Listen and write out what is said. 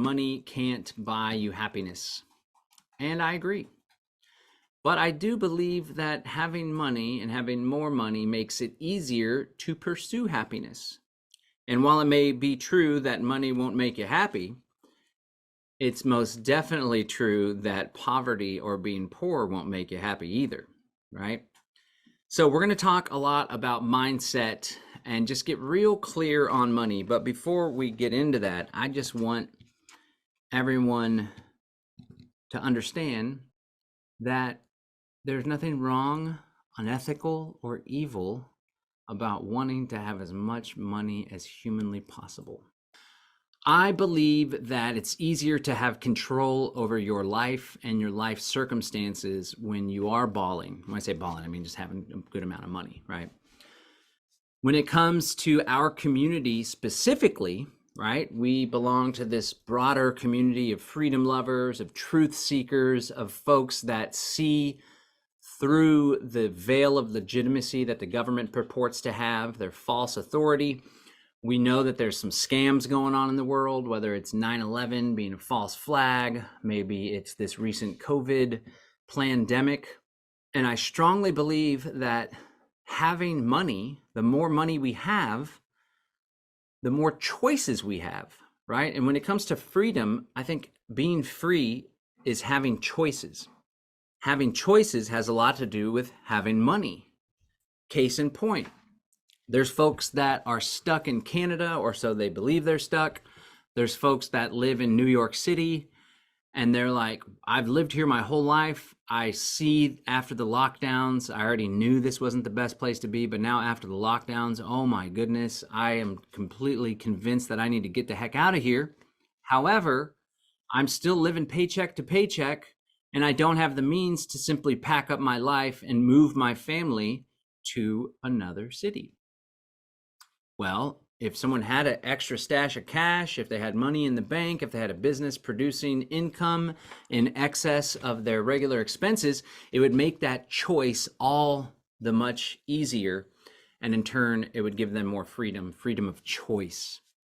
money can't buy you happiness. And I agree. But I do believe that having money and having more money makes it easier to pursue happiness. And while it may be true that money won't make you happy, it's most definitely true that poverty or being poor won't make you happy either, right? So we're going to talk a lot about mindset and just get real clear on money. But before we get into that, I just want everyone to understand that there's nothing wrong, unethical, or evil about wanting to have as much money as humanly possible. I believe that it's easier to have control over your life and your life circumstances when you are balling. When I say balling, I mean just having a good amount of money, right? When it comes to our community specifically, right, we belong to this broader community of freedom lovers, of truth seekers, of folks that see through the veil of legitimacy that the government purports to have, their false authority. We know that there's some scams going on in the world, whether it's 9/11 being a false flag, maybe it's this recent COVID pandemic. And I strongly believe that having money, the more money we have, the more choices we have, right? And when it comes to freedom, I think being free is having choices. Having choices has a lot to do with having money. Case in point, there's folks that are stuck in Canada, or so they believe they're stuck. There's folks that live in New York City, and they're like, I've lived here my whole life. I see after the lockdowns, I already knew this wasn't the best place to be, but now after the lockdowns, oh my goodness, I am completely convinced that I need to get the heck out of here. However, I'm still living paycheck to paycheck, and I don't have the means to simply pack up my life and move my family to another city. Well, if someone had an extra stash of cash, if they had money in the bank, if they had a business producing income in excess of their regular expenses, it would make that choice all the much easier. And in turn, it would give them more freedom of choice.